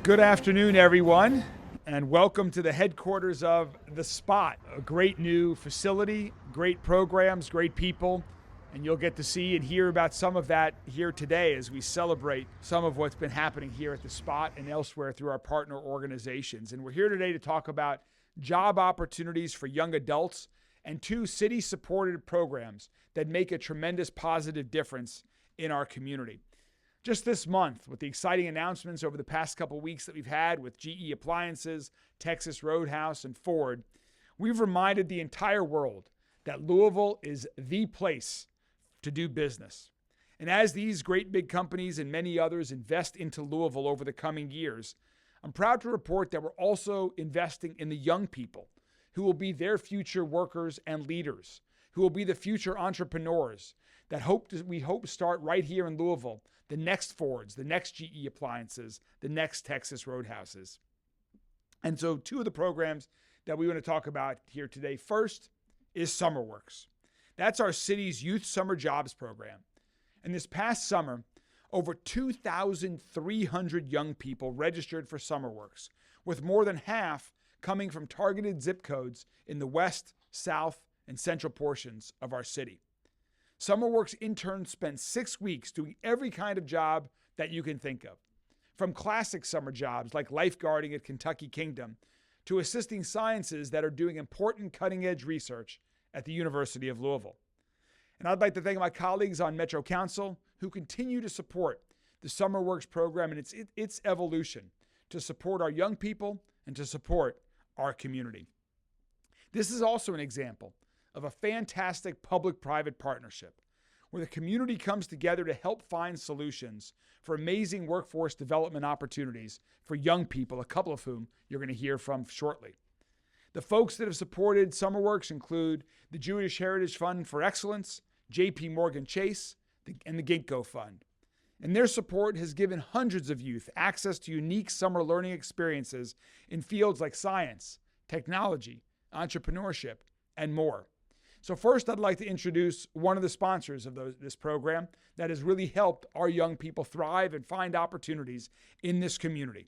Good afternoon, everyone, and welcome to the headquarters of The Spot, a great new facility, great programs, great people, and you'll get to see and hear about some of that here today as we celebrate some of what's been happening here at The Spot and elsewhere through our partner organizations. And we're here today to talk about job opportunities for young adults and two city-supported programs that make a tremendous positive difference in our community. Just this month, with the exciting announcements over the past couple of weeks that we've had with GE Appliances, Texas Roadhouse, and Ford, we've reminded the entire world that Louisville is the place to do business. And as these great big companies and many others invest into Louisville over the coming years, I'm proud to report that we're also investing in the young people who will be their future workers and leaders, who will be the future entrepreneurs that we hope start right here in Louisville, the next Fords, the next GE Appliances, the next Texas Roadhouses. And so two of the programs that we want to talk about here today. First is SummerWorks. That's our city's youth summer jobs program. And this past summer, over 2,300 young people registered for SummerWorks, with more than half coming from targeted zip codes in the west, south, and central portions of our city. SummerWorks interns spent 6 weeks doing every kind of job that you can think of, from classic summer jobs like lifeguarding at Kentucky Kingdom to assisting sciences that are doing important cutting-edge research at the University of Louisville. And I'd like to thank my colleagues on Metro Council who continue to support the SummerWorks program and its evolution to support our young people and to support our community. This is also an example of a fantastic public-private partnership where the community comes together to help find solutions for amazing workforce development opportunities for young people, a couple of whom you're going to hear from shortly. The folks that have supported SummerWorks include the Jewish Heritage Fund for Excellence, JP Morgan Chase, and the Ginkgo Fund. And their support has given hundreds of youth access to unique summer learning experiences in fields like science, technology, entrepreneurship, and more. So first, I'd like to introduce one of the sponsors of this program that has really helped our young people thrive and find opportunities in this community.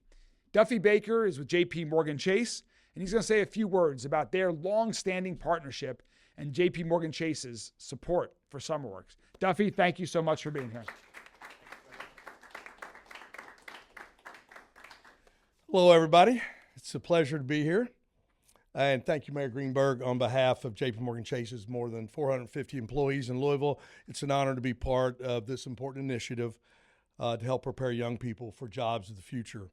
Duffy Baker is with JP Morgan Chase, and he's going to say a few words about their long-standing partnership and JP Morgan Chase's support for SummerWorks. Duffy, thank you so much for being here. Hello, everybody. It's a pleasure to be here. And thank you, Mayor Greenberg, on behalf of JP Morgan Chase's more than 450 employees in Louisville. It's an honor to be part of this important initiative to help prepare young people for jobs of the future.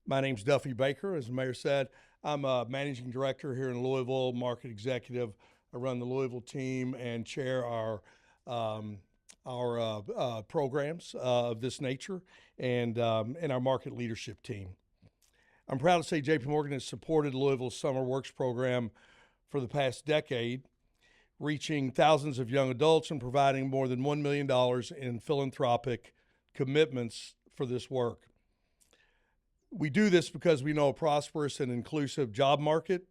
My name's Duffy Baker. As the mayor said, I'm a managing director here in Louisville, market executive. I run the Louisville team and chair our programs of this nature and our market leadership team. I'm proud to say JP Morgan has supported Louisville's SummerWorks program for the past decade, reaching thousands of young adults and providing more than $1 million in philanthropic commitments for this work. We do this because we know a prosperous and inclusive job market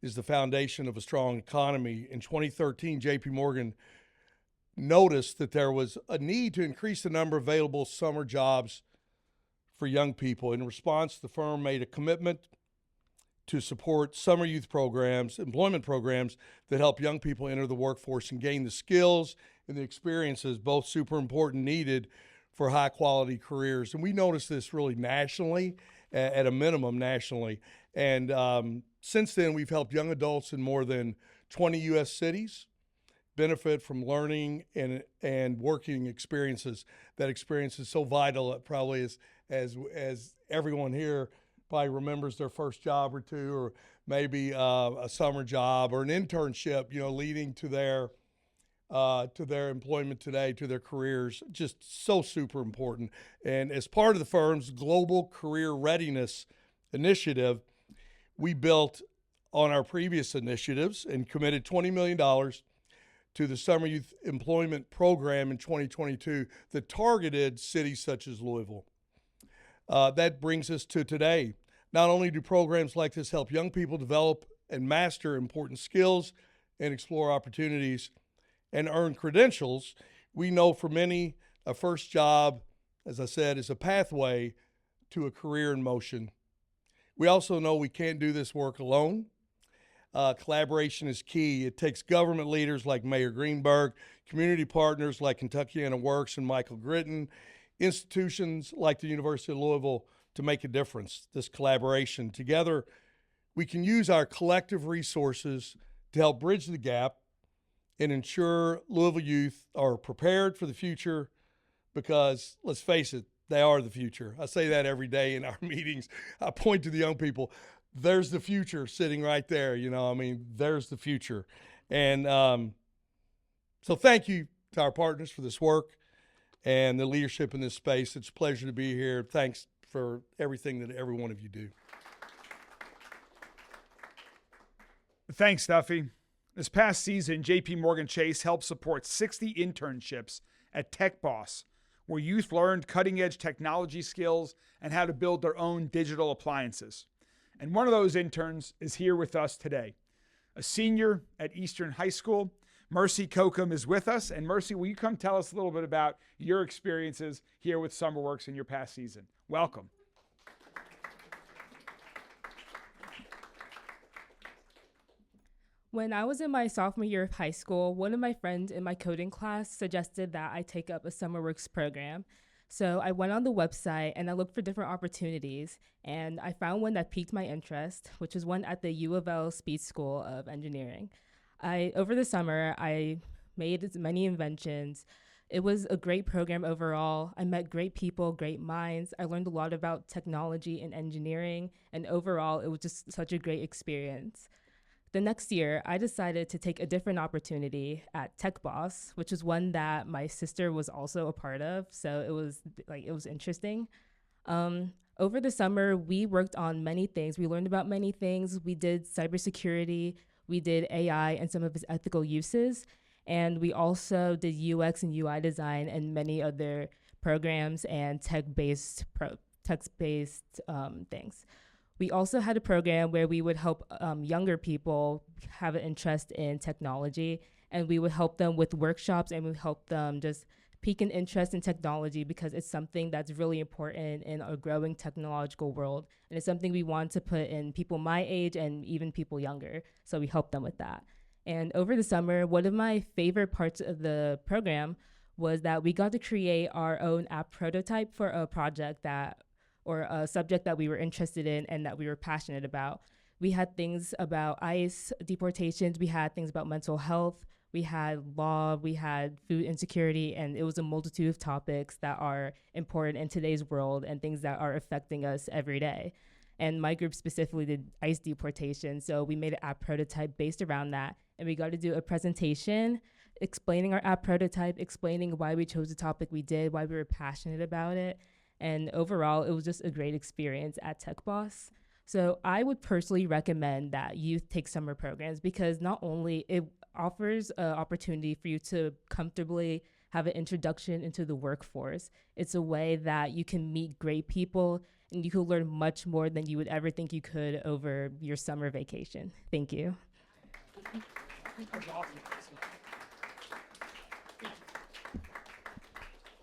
is the foundation of a strong economy. In 2013, JP Morgan noticed that there was a need to increase the number of available summer jobs for young people. In response, the firm made a commitment to support summer youth programs, employment programs that help young people enter the workforce and gain the skills and the experiences, both super important, needed for high quality careers. And we noticed this really nationally, at a minimum nationally. And since then, we've helped young adults in more than 20 U.S. cities benefit from learning and working experiences. That experience is so vital. It probably is, as everyone here probably remembers their first job or two, or maybe a summer job or an internship, leading to their employment today, to their careers. Just so super important. And as part of the firm's Global Career Readiness Initiative, we built on our previous initiatives and committed $20 million to the Summer Youth Employment Program in 2022 that targeted cities such as Louisville. That brings us to today. Not only do programs like this help young people develop and master important skills and explore opportunities and earn credentials, we know for many, a first job, as I said, is a pathway to a career in motion. We also know we can't do this work alone. Collaboration is key. It takes government leaders like Mayor Greenberg, community partners like Kentuckiana Works and Michael Gritton, institutions like the University of Louisville to make a difference. This collaboration together, we can use our collective resources to help bridge the gap and ensure Louisville youth are prepared for the future because, let's face it, they are the future. I say that every day in our meetings. I point to the young people. There's the future sitting right there. There's the future. And so thank you to our partners for this work and the leadership in this space. It's a pleasure to be here. Thanks for everything that every one of you do. Thanks, Duffy. This past season, J.P. Morgan Chase helped support 60 internships at Tech Boss, where youth learned cutting-edge technology skills and how to build their own digital appliances. And one of those interns is here with us today. A senior at Eastern High School, Mercy Kokum is with us. And Mercy, will you come tell us a little bit about your experiences here with SummerWorks in your past season? Welcome. When I was in my sophomore year of high school, one of my friends in my coding class suggested that I take up a SummerWorks program. So I went on the website and I looked for different opportunities, and I found one that piqued my interest, which was one at the U of L Speed School of Engineering. Over the summer, I made as many inventions. It was a great program overall. I met great people, great minds. I learned a lot about technology and engineering, and overall, it was just such a great experience. The next year, I decided to take a different opportunity at Tech Boss, which is one that my sister was also a part of. So it was interesting. Over the summer, we worked on many things. We learned about many things. We did cybersecurity, we did AI and some of its ethical uses, and we also did UX and UI design and many other programs and tech-based things. We also had a program where we would help younger people have an interest in technology, and we would help them with workshops, and we would help them just pique an interest in technology because it's something that's really important in a growing technological world, and it's something we want to put in people my age and even people younger, so we help them with that. And over the summer, one of my favorite parts of the program was that we got to create our own app prototype for a project or a subject that we were interested in and that we were passionate about. We had things about ICE deportations, we had things about mental health, we had law, we had food insecurity, and it was a multitude of topics that are important in today's world and things that are affecting us every day. And my group specifically did ICE deportation, so we made an app prototype based around that, and we got to do a presentation explaining our app prototype, explaining why we chose the topic we did, why we were passionate about it. And overall, it was just a great experience at Tech Boss. So I would personally recommend that youth take summer programs because not only it offers an opportunity for you to comfortably have an introduction into the workforce, it's a way that you can meet great people and you can learn much more than you would ever think you could over your summer vacation. Thank you. That's awesome.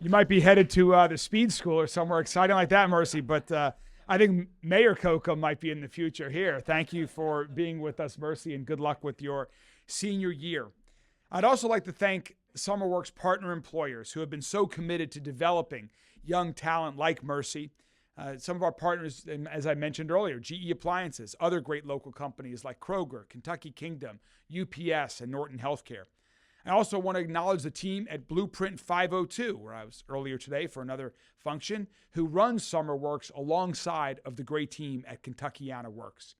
You might be headed to the speed school or somewhere exciting like that, Mercy, but I think Mayor Kokum might be in the future here. Thank you for being with us, Mercy, and good luck with your senior year. I'd also like to thank SummerWorks partner employers who have been so committed to developing young talent like Mercy. Some of our partners, as I mentioned earlier, GE Appliances, other great local companies like Kroger, Kentucky Kingdom, UPS, and Norton Healthcare. I also want to acknowledge the team at Blueprint 502, where I was earlier today for another function, who runs SummerWorks alongside of the great team at Kentuckiana Works.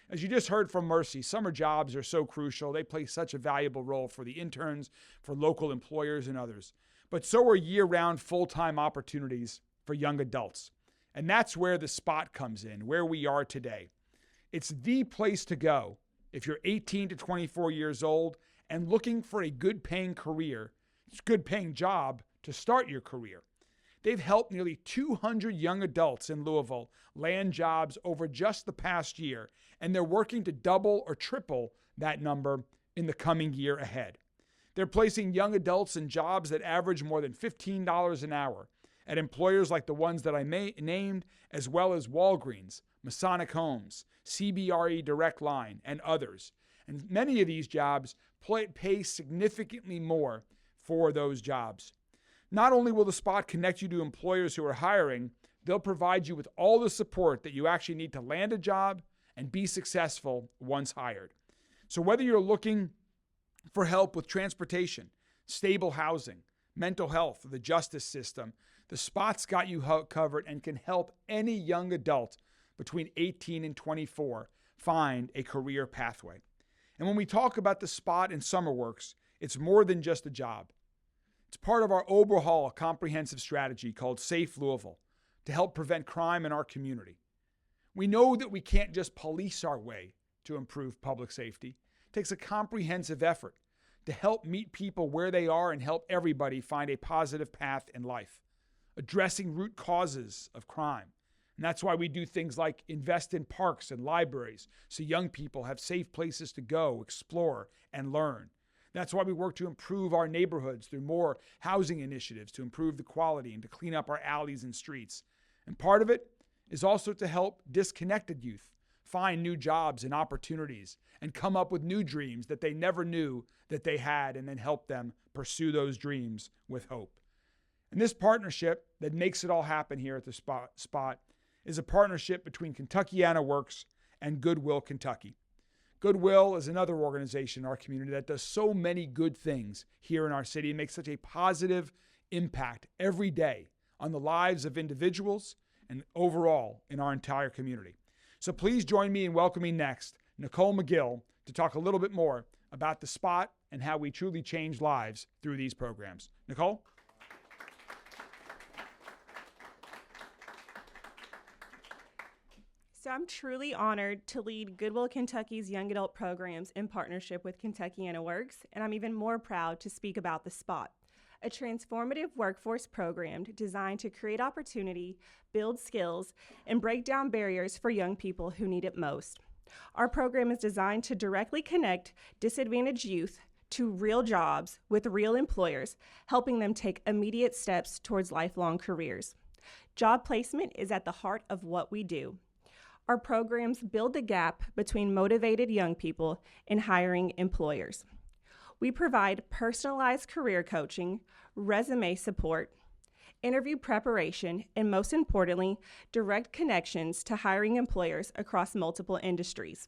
As you just heard from Mercy, summer jobs are so crucial. They play such a valuable role for the interns, for local employers, and others. But so are year-round full-time opportunities for young adults. And that's where the spot comes in, where we are today. It's the place to go if you're 18 to 24 years old and looking for a good-paying career, it's a good-paying job to start your career. They've helped nearly 200 young adults in Louisville land jobs over just the past year, and they're working to double or triple that number in the coming year ahead. They're placing young adults in jobs that average more than $15 an hour, at employers like the ones that I named, as well as Walgreens, Masonic Homes, CBRE Direct Line, and others. And many of these jobs pay significantly more for those jobs. Not only will the spot connect you to employers who are hiring, they'll provide you with all the support that you actually need to land a job and be successful once hired. So whether you're looking for help with transportation, stable housing, mental health, or the justice system, the spot's got you covered and can help any young adult between 18 and 24 find a career pathway. And when we talk about the spot in SummerWorks, it's more than just a job. It's part of our overhaul comprehensive strategy called Safe Louisville to help prevent crime in our community. We know that we can't just police our way to improve public safety. It takes a comprehensive effort to help meet people where they are and help everybody find a positive path in life, addressing root causes of crime. And that's why we do things like invest in parks and libraries so young people have safe places to go, explore, and learn. That's why we work to improve our neighborhoods through more housing initiatives to improve the quality and to clean up our alleys and streets. And part of it is also to help disconnected youth find new jobs and opportunities and come up with new dreams that they never knew that they had, and then help them pursue those dreams with hope. And this partnership that makes it all happen here at the spot is a partnership between Kentuckiana Works and Goodwill Kentucky. Goodwill is another organization in our community that does so many good things here in our city and makes such a positive impact every day on the lives of individuals and overall in our entire community. So please join me in welcoming next Nicole McGill to talk a little bit more about the spot and how we truly change lives through these programs. Nicole? So I'm truly honored to lead Goodwill Kentucky's young adult programs in partnership with Kentuckiana Works, and I'm even more proud to speak about the Spot, a transformative workforce program designed to create opportunity, build skills, and break down barriers for young people who need it most. Our program is designed to directly connect disadvantaged youth to real jobs with real employers, helping them take immediate steps towards lifelong careers. Job placement is at the heart of what we do. Our programs build the gap between motivated young people and hiring employers. We provide personalized career coaching, resume support, interview preparation, and most importantly, direct connections to hiring employers across multiple industries.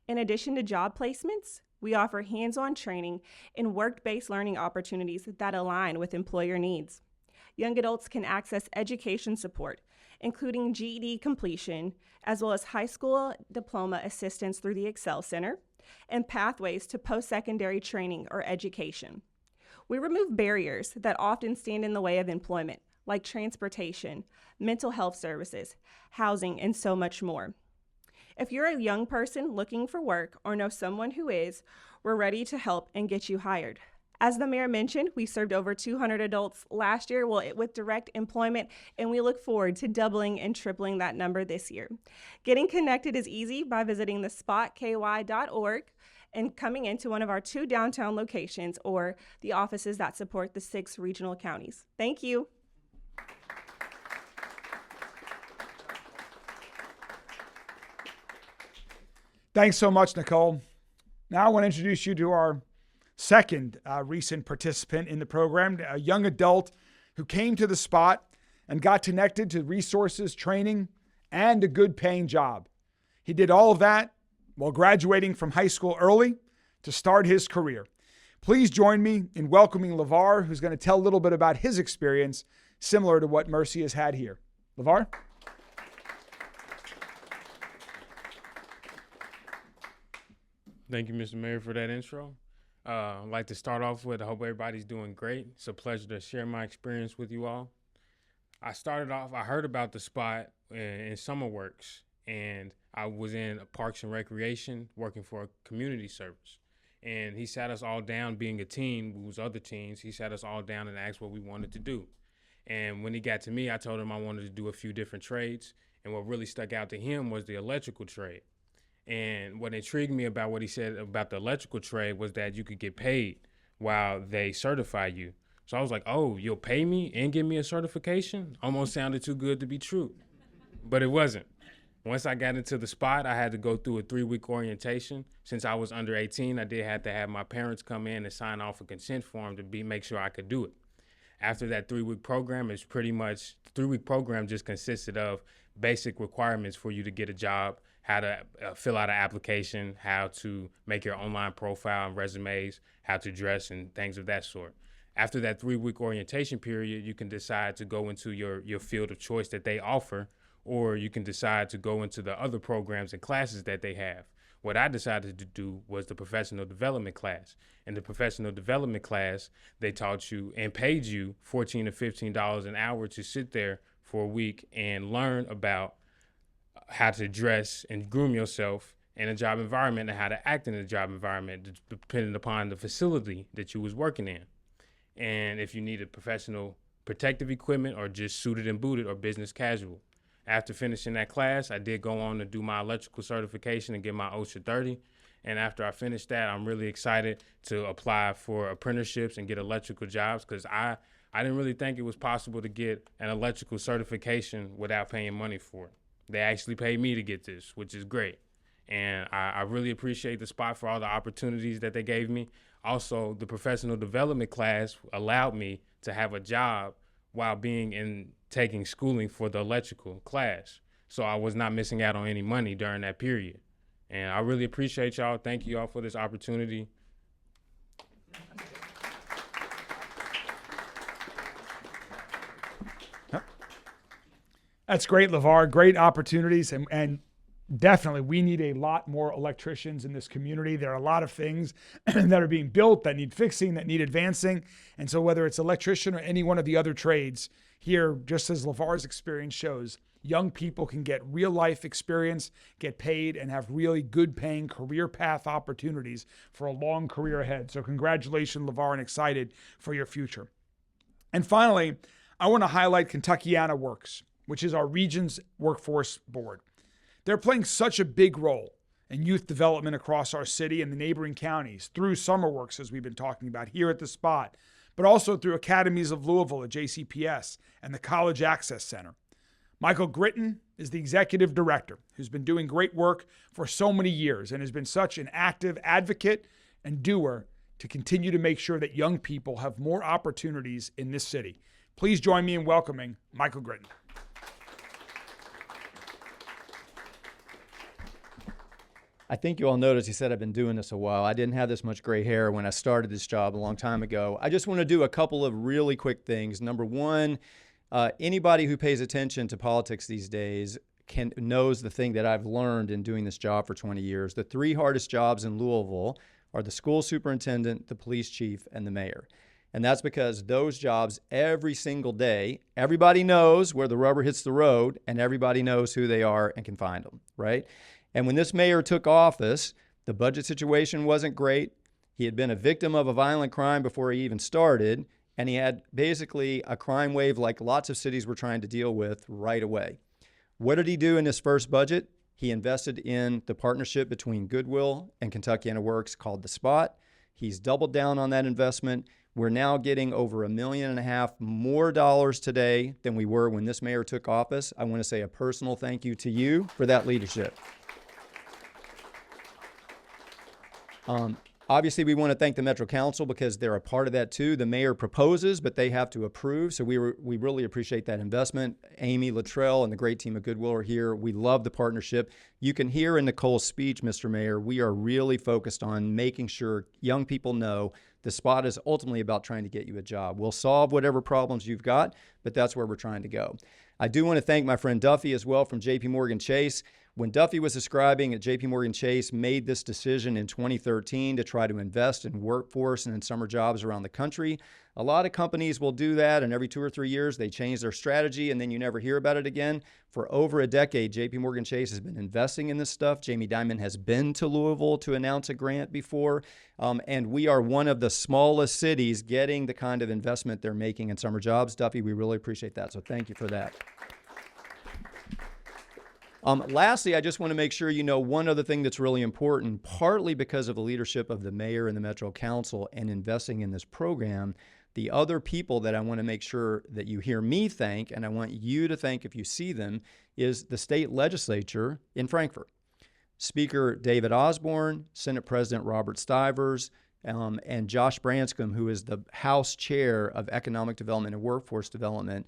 In addition to job placements, we offer hands-on training and work-based learning opportunities that align with employer needs. Young adults can access education support, including GED completion, as well as high school diploma assistance through the Excel Center, and pathways to post-secondary training or education. We remove barriers that often stand in the way of employment, like transportation, mental health services, housing, and so much more. If you're a young person looking for work or know someone who is, we're ready to help and get you hired. As the mayor mentioned, we served over 200 adults last year with direct employment, and we look forward to doubling and tripling that number this year. Getting connected is easy by visiting thespotky.org and coming into one of our 2 downtown locations or the offices that support the 6 regional counties. Thank you. Thanks so much, Nicole. Now I want to introduce you to our second recent participant in the program, a young adult who came to the spot and got connected to resources, training, and a good paying job. He did all of that while graduating from high school early to start his career. Please join me in welcoming LeVar, who's going to tell a little bit about his experience similar to what Mercy has had here. LeVar? Thank you, Mr. Mayor, for that intro. I'd like to start off with, I hope everybody's doing great. It's a pleasure to share my experience with you all. I heard about the spot in SummerWorks, and I was in Parks and Recreation working for a community service. And he sat us all down, being a teen, we was other teens, he sat us all down and asked what we wanted to do. And when he got to me, I told him I wanted to do a few different trades. And what really stuck out to him was the electrical trade. And what intrigued me about what he said about the electrical trade was that you could get paid while they certify you. So I was like, oh, you'll pay me and give me a certification? Almost sounded too good to be true, but it wasn't. Once I got into the spot, I had to go through a 3-week orientation. Since I was under 18, I did have to have my parents come in and sign off a consent form to make sure I could do it. After that 3-week program, the 3-week program just consisted of basic requirements for you to get a job, how to fill out an application, how to make your online profile and resumes, how to dress and things of that sort. After that 3-week orientation period, you can decide to go into your field of choice that they offer, or you can decide to go into the other programs and classes that they have. What I decided to do was the professional development class. In the professional development class, they taught you and paid you $14 to $15 an hour to sit there for a week and learn about how to dress and groom yourself in a job environment and how to act in a job environment, depending upon the facility that you was working in. And if you needed professional protective equipment or just suited and booted or business casual. After finishing that class, I did go on to do my electrical certification and get my OSHA 30. And after I finished that, I'm really excited to apply for apprenticeships and get electrical jobs, because I didn't really think it was possible to get an electrical certification without paying money for it. They actually paid me to get this, which is great. And I really appreciate the spot for all the opportunities that they gave me. Also, the professional development class allowed me to have a job while taking schooling for the electrical class. So I was not missing out on any money during that period. And I really appreciate y'all. Thank you all for this opportunity. That's great, LeVar. Great opportunities. And definitely, we need a lot more electricians in this community. There are a lot of things that are being built that need fixing, that need advancing. And so whether it's electrician or any one of the other trades, here, just as LeVar's experience shows, young people can get real life experience, get paid, and have really good paying career path opportunities for a long career ahead. So congratulations, LeVar, and excited for your future. And finally, I want to highlight Kentuckiana Works, which is our region's workforce board. They're playing such a big role in youth development across our city and the neighboring counties through SummerWorks, as we've been talking about here at the spot, but also through Academies of Louisville at JCPS and the College Access Center. Michael Gritton is the executive director, who's been doing great work for so many years and has been such an active advocate and doer to continue to make sure that young people have more opportunities in this city. Please join me in welcoming Michael Gritton. I think you all noticed he said I've been doing this a while. I didn't have this much gray hair when I started this job a long time ago. I just want to do a couple of really quick things. Number one, anybody who pays attention to politics these days knows the thing that I've learned in doing this job for 20 years. The 3 hardest jobs in Louisville are the school superintendent, the police chief, and the mayor. And that's because those jobs every single day, everybody knows where the rubber hits the road and everybody knows who they are and can find them, right? And when this mayor took office, the budget situation wasn't great. He had been a victim of a violent crime before he even started, and he had basically a crime wave like lots of cities were trying to deal with right away. What did he do in his first budget? He invested in the partnership between Goodwill and Kentuckiana Works called The Spot. He's doubled down on that investment. We're now getting over $1.5 million more dollars today than we were when this mayor took office. I want to say a personal thank you to you for that leadership. Obviously, we want to thank the Metro Council because they're a part of that too. The mayor proposes, but they have to approve. So we really appreciate that investment. Amy Luttrell and the great team of Goodwill are here. We love the partnership. You can hear in Nicole's speech, Mr. Mayor, we are really focused on making sure young people know the spot is ultimately about trying to get you a job. We'll solve whatever problems you've got, but that's where we're trying to go. I do want to thank my friend Duffy as well from JP Morgan Chase. When Duffy was describing at JP Morgan Chase, made this decision in 2013 to try to invest in workforce and in summer jobs around the country. A lot of companies will do that, and every 2 or 3 years they change their strategy and then you never hear about it again. For over a decade, JP Morgan Chase has been investing in this stuff. Jamie Dimon has been to Louisville to announce a grant before, and we are one of the smallest cities getting the kind of investment they're making in summer jobs. Duffy, we really appreciate that, so thank you for that. Lastly, I just want to make sure you know one other thing that's really important, partly because of the leadership of the mayor and the Metro Council and investing in this program. The other people that I want to make sure that you hear me thank, and I want you to thank if you see them, is the state legislature in Frankfort. Speaker David Osborne, Senate President Robert Stivers, and Josh Branscombe, who is the House Chair of Economic Development and Workforce Development,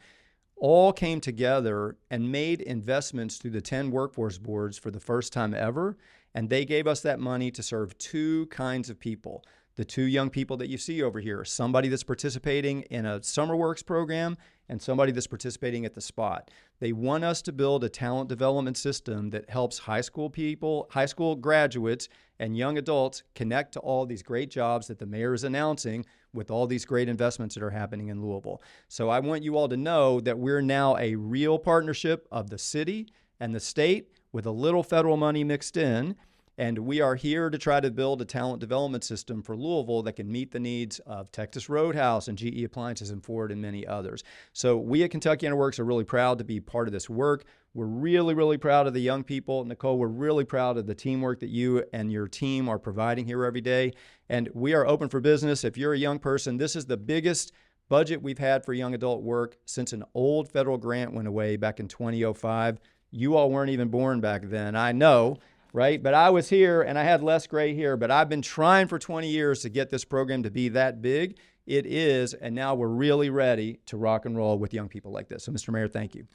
all came together and made investments through the 10 workforce boards for the first time ever. And they gave us that money to serve two kinds of people. The two young people that you see over here, somebody that's participating in a SummerWorks program and somebody that's participating at the Spot. They want us to build a talent development system that helps high school people, high school graduates, and young adults connect to all these great jobs that the mayor is announcing with all these great investments that are happening in Louisville. So I want you all to know that we're now a real partnership of the city and the state with a little federal money mixed in. And we are here to try to build a talent development system for Louisville that can meet the needs of Texas Roadhouse and GE Appliances and Ford and many others. So we at Kentuckiana Works are really proud to be part of this work. We're really, really proud of the young people. Nicole, we're really proud of the teamwork that you and your team are providing here every day. And we are open for business. If you're a young person, this is the biggest budget we've had for young adult work since an old federal grant went away back in 2005. You all weren't even born back then, I know. Right? But I was here and I had less gray hair, but I've been trying for 20 years to get this program to be that big. It is, and now we're really ready to rock and roll with young people like this. So, Mr. Mayor, thank you.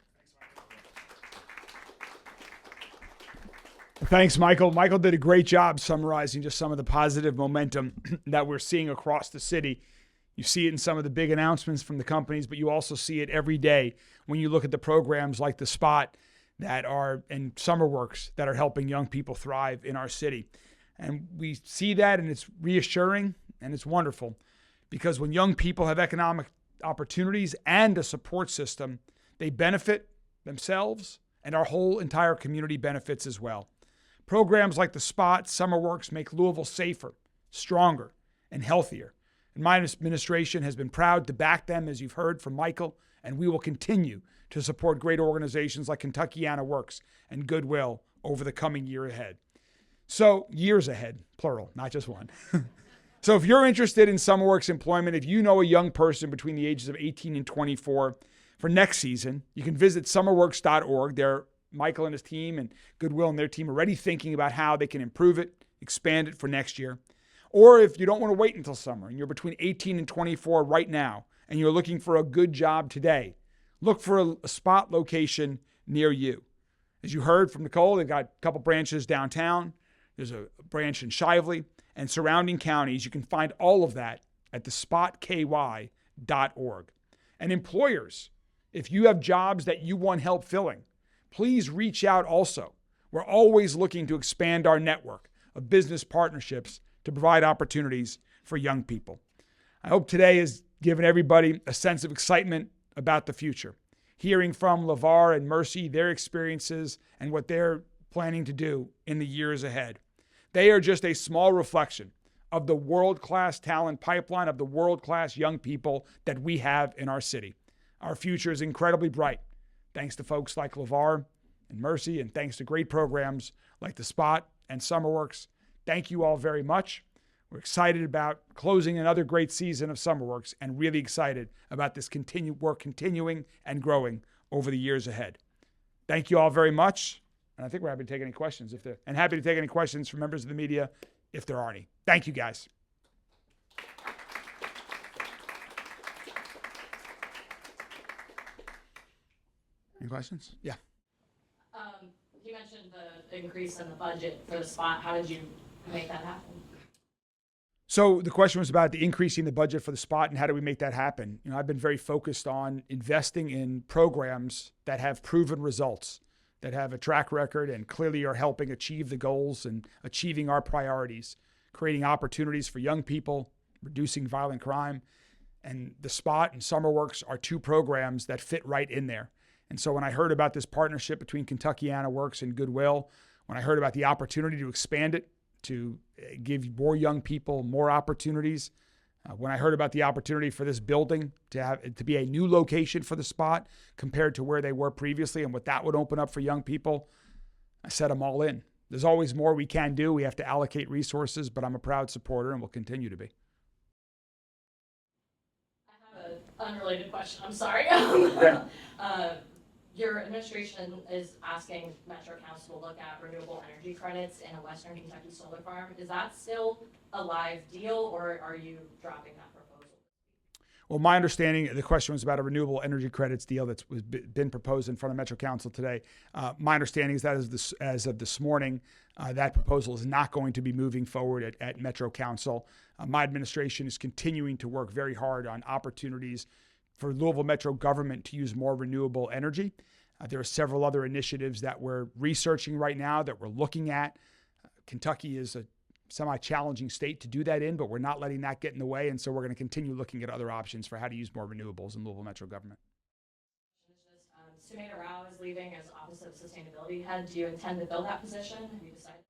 Thanks, Michael. Michael did a great job summarizing just some of the positive momentum that we're seeing across the city. You see it in some of the big announcements from the companies, but you also see it every day when you look at the programs like The Spot that are in SummerWorks that are helping young people thrive in our city. And we see that, and it's reassuring and it's wonderful, because when young people have economic opportunities and a support system, they benefit themselves and our whole entire community benefits as well. Programs like The Spot, SummerWorks make Louisville safer, stronger, and healthier. And my administration has been proud to back them, as you've heard from Michael, and we will continue to support great organizations like Kentuckiana Works and Goodwill over the coming year ahead. So, years ahead, plural, not just one. So if you're interested in SummerWorks employment, if you know a young person between the ages of 18 and 24 for next season, you can visit summerworks.org. There, Michael and his team and Goodwill and their team are already thinking about how they can improve it, expand it for next year. Or if you don't want to wait until summer and you're between 18 and 24 right now and you're looking for a good job today, look for a Spot location near you. As you heard from Nicole, they've got a couple branches downtown. There's a branch in Shively and surrounding counties. You can find all of that at thespotky.org. And employers, if you have jobs that you want help filling, please reach out also. We're always looking to expand our network of business partnerships to provide opportunities for young people. I hope today has given everybody a sense of excitement about the future. Hearing from LeVar and Mercy, their experiences and what they're planning to do in the years ahead. They are just a small reflection of the world-class talent pipeline, of the world-class young people that we have in our city. Our future is incredibly bright, thanks to folks like LeVar and Mercy, and thanks to great programs like The Spot and SummerWorks. Thank you all very much. We're excited about closing another great season of SummerWorks and really excited about this work continuing and growing over the years ahead. Thank you all very much. And I think we're happy to take any questions and happy to take any questions from members of the media if there are any. Thank you, guys. Any questions? Yeah. You mentioned the increase in the budget for The Spot. How did you make that happen? So the question was about the increasing the budget for The Spot and how do we make that happen? You know, I've been very focused on investing in programs that have proven results, that have a track record and clearly are helping achieve the goals and achieving our priorities, creating opportunities for young people, reducing violent crime. And The Spot and SummerWorks are two programs that fit right in there. And so when I heard about this partnership between Kentuckiana Works and Goodwill, when I heard about the opportunity to expand it, to give more young people more opportunities, when I heard about the opportunity for this building to be a new location for The Spot compared to where they were previously and what that would open up for young people, I said I'm all in. There's always more we can do. We have to allocate resources, but I'm a proud supporter and will continue to be. I unrelated question, I'm sorry. Your administration is asking Metro Council to look at renewable energy credits in a Western Kentucky solar farm. Is that still a live deal, or are you dropping that proposal? Well, my understanding, the question was about a renewable energy credits deal that's been proposed in front of Metro Council today. My understanding is that as of this morning, that proposal is not going to be moving forward at Metro Council. My administration is continuing to work very hard on opportunities for Louisville Metro government to use more renewable energy. There are several other initiatives that we're researching right now that we're looking at. Kentucky is a semi-challenging state to do that in, but we're not letting that get in the way, and so we're going to continue looking at other options for how to use more renewables in Louisville Metro government. Sumeda Rao is leaving as Office of Sustainability Head. Do you intend to fill that position? Have you decided?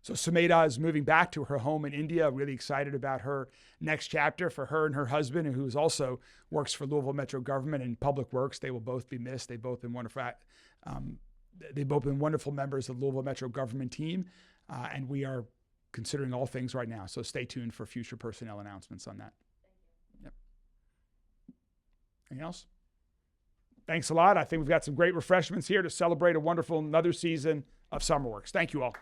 So Sumeda is moving back to her home in India. Really excited about her next chapter for her and her husband, who also works for Louisville Metro government and Public Works. They will both be missed. They've both been wonderful. They've both been wonderful members of the Louisville Metro government team, and we are considering all things right now. So stay tuned for future personnel announcements on that. Yep. Anything else? Thanks a lot. I think we've got some great refreshments here to celebrate a wonderful another season of SummerWorks. Thank you all.